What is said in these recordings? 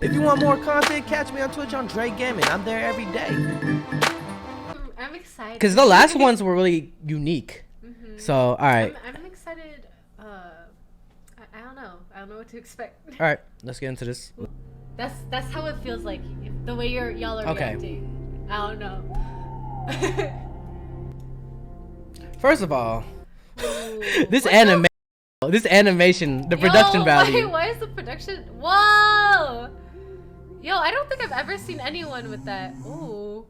If you want more content, catch me on Twitch on JREAMERS. I'm there every day. I'm excited. Because the last ones were really unique. So, all right. I'm excited. I don't know. I don't know what to expect. All right, let's get into this. That's how it feels like. The way y'all are reacting. I don't know. First of all, Ooh, this animation, the production value. Why is the production? Whoa! Yo, I don't think I've ever seen anyone with that. Ooh.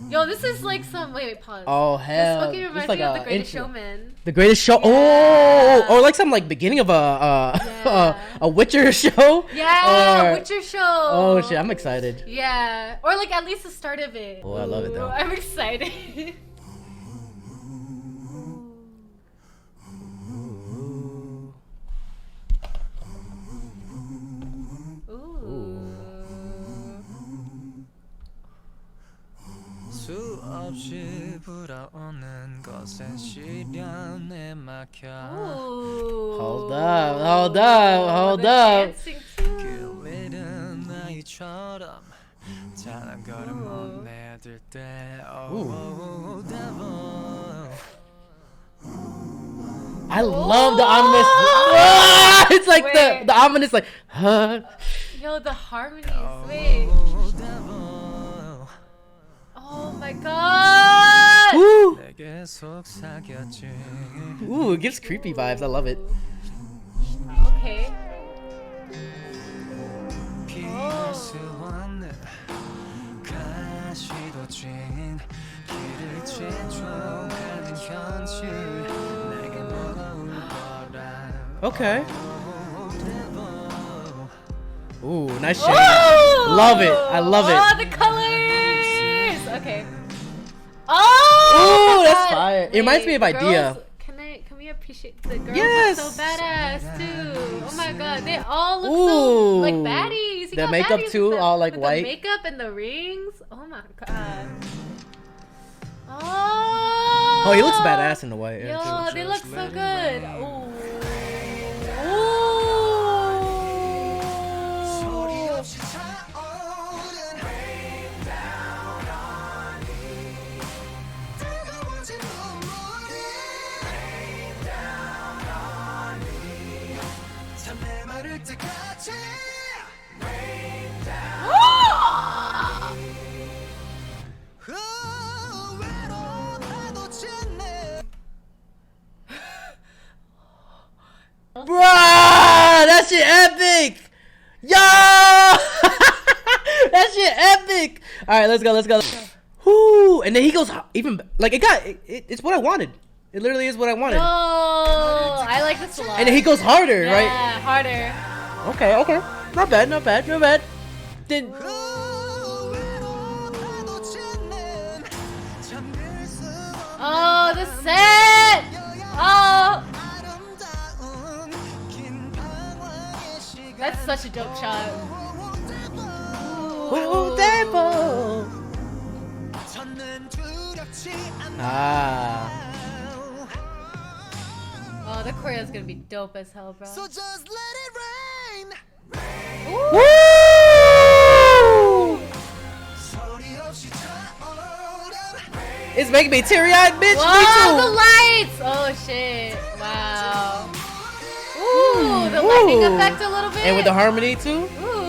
Yo, this is like some. Wait, pause. Oh hell! This fucking reminds like me of The Greatest intro. Showman. The Greatest Show. Yeah. Oh, or like some like beginning of a Witcher show. Yeah, or, Witcher show. Oh shit! I'm excited. Yeah, or like at least the start of it. Oh, I love it though. I'm excited. 수없이 불어오는 것엔 시련에 막혀. Hold up. Dancing too. 그 위른 아이처럼 잘한 걸음 못 내들 때. Oh, devil. I love the ominous. It's like the ominous like. Yo, the harmonies. Wait. Oh, devil. Oh my god. Ooh, 내게 속삭였지. ooh, it gives creepy vibes. I love it. Okay. 피할 수 없는 가시도 진 길을 재촉하는 현실 내게 멀어올 거라. Okay. Oh, Ooh, nice shade. Ooh! Love it. I love it. Oh, the colors. Okay. Oh. Ooh, my that's God. fire. It reminds me of the Idea. girls- Can we appreciate the girls? Yes. Are so badass too. Oh my god, they all look Ooh. so like baddies. You The got makeup baddies too, with all, like, with white. The makeup and the rings. Oh my god. Oh. Oh, he looks badass in the white. Yo, Yeah, too. they look so good. Ooh. Bruh, that shit epic. Yo, that shit epic. All right, let's go. Whoo, and then he goes even like it's what I wanted. It literally is what I wanted. Oh, I like this a lot. And then he goes harder, right? Yeah, harder. Okay. Not bad. Then Oh, the set. Oh, that's such a dope shot. ooh, devil. Ah. Oh, the choreo is gonna be dope as hell, bro. So just let it rain. Woo! It's making me teary-eyed, bitch. Whoa, Me the too. lights! Oh shit! Wow. Ooh, the lightning effect a little bit. And with the harmony too. Ooh.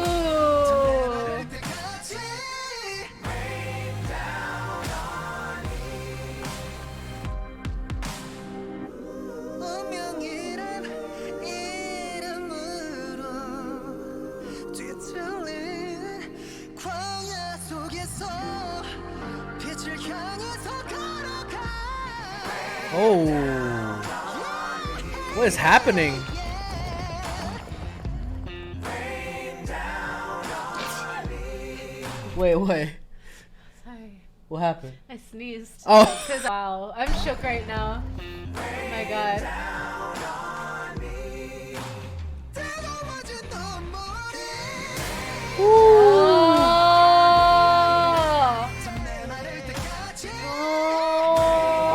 Oh, what is happening? Wait. Sorry, What happened? I sneezed. Oh. Wow, I'm shook right now. Oh my god.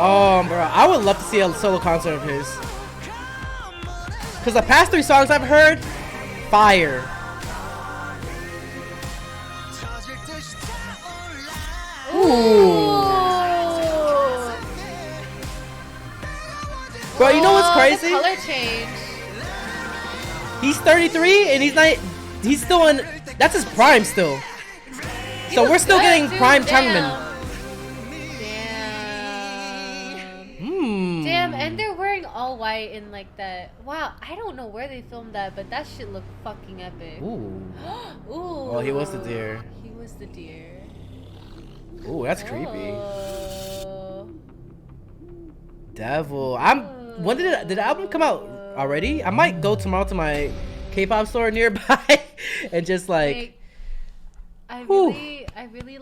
Oh, bro, I would love to see a solo concert of his. Cause the past 3 songs I've heard, fire. Bro, you know what's Oh, crazy? The color change. He's 33 and he's not. He's still in. That's his prime still. He So looks we're still good, getting dude. prime Damn. Changmin. Damn, and they're wearing all white and like that. Wow, I don't know where they filmed that, but that shit looked fucking epic. Ooh. Ooh. Well, he was the deer. He was the deer. Ooh, that's creepy. Oh. Devil. When did the album come out already? I might go tomorrow to my K-pop store nearby and just like. I Whew. really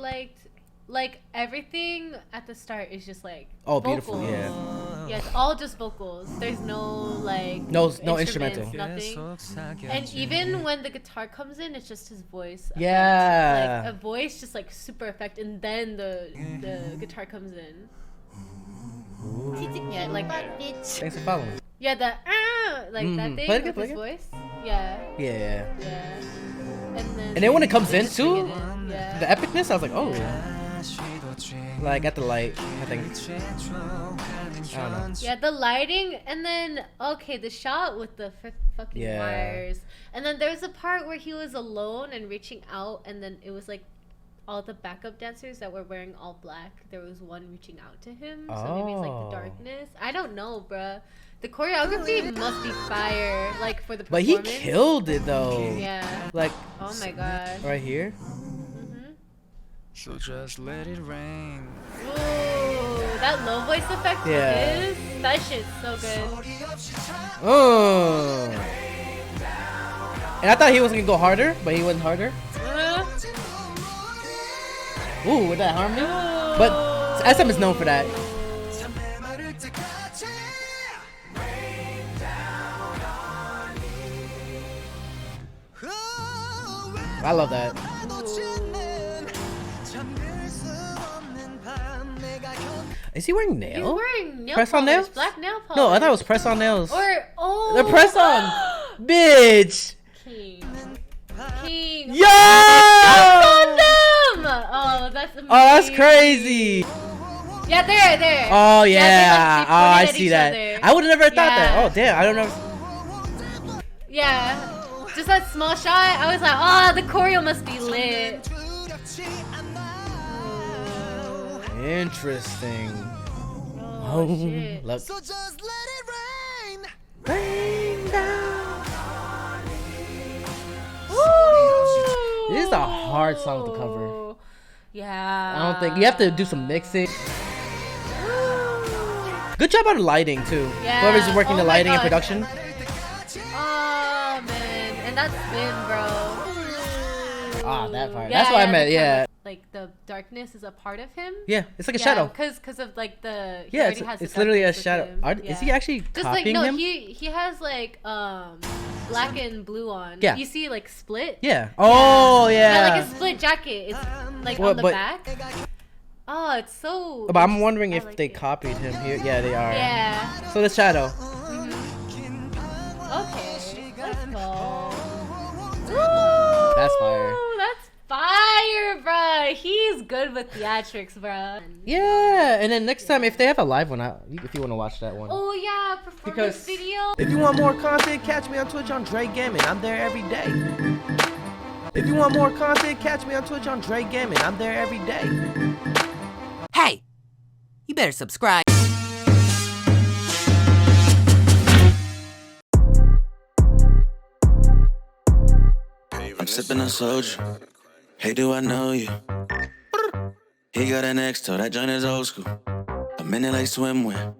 like everything at the start is just like Oh, vocals. beautiful, yeah. Yeah, it's all just vocals. There's no like No instruments, instrumental. nothing. And even when the guitar comes in, it's just his voice. Yeah. Like a voice just like super effect, and then the guitar comes in. Yeah, like Thanks for following. yeah, the like that thing Play it again, with play his it voice. Yeah, Yeah. yeah. And then when it comes they in just bring too, it in, yeah. the epicness, I was like, oh. Like at the light, I think. I don't know. Yeah, the lighting, and then okay, the shot with the fucking Yeah. wires, and then there's a part where he was alone and reaching out, and then it was like all the backup dancers that were wearing all black. There was one reaching out to him, so maybe it's like Oh. the darkness. I don't know, bruh. The choreography must be fire, like for the But performance. he killed it though. Yeah. Like Oh my god. right here. So just let it rain. Ooh, that low voice effect Yeah. is that shit's so good. Oh. And I thought he was gonna go harder, but he went harder. Ooh, with that harmony. But SM is known for that. I love that. Is he wearing He's nails? wearing nail Press on polish, nails? black nail polish. No, I thought it was press on nails. Or The press on, bitch. King. King. Yo! On them! Oh, that's amazing. Oh, that's crazy. Yeah, there. Oh they, yeah. like, Oh, I pointed at see each that. other. I would have never thought that. Yeah. Oh damn, I don't know. Yeah. Just that small shot, I was like, oh, the choreo must be lit. Interesting. Oh, shit. Look. So just let it rain. Rain down. Ooh. This is a hard song to cover. Yeah. I don't think you have to do some mixing. Good job on the lighting too. Yeah. Whoever's working Oh the my lighting and God. production. Oh man, and that's spin, bro. Ah, that part. Yeah, That's what I yeah, meant. the Yeah. color. Like the darkness is a part of him. Yeah, it's like a shadow. Because of like the he Yeah, already has the it's literally a darkness with shadow. him. Is he actually Just like copying no, him? he has like black and blue on. Yeah. You see like split. Yeah. Oh Yeah, yeah. like a split jacket. It's like Well, on the but- back. Oh, it's so. But I'm wondering I if like they it. copied him here. Yeah, they are. Yeah. So the shadow. Okay. Let's go. That's fire. Ooh, that's fire, bruh. He's good with theatrics, bruh. Yeah, and then next time if they have a live one, if you want to watch that one. Oh yeah, performance Because- video. If you want more content, catch me on Twitch on JREAMERS. I'm there every day. If you want more content, catch me on Twitch on JREAMERS. I'm there every day. Hey, you better subscribe. I'm sipping on soju. Hey, do I know you? He got an ex toe, that joint is old school. I'm in it like swimwear.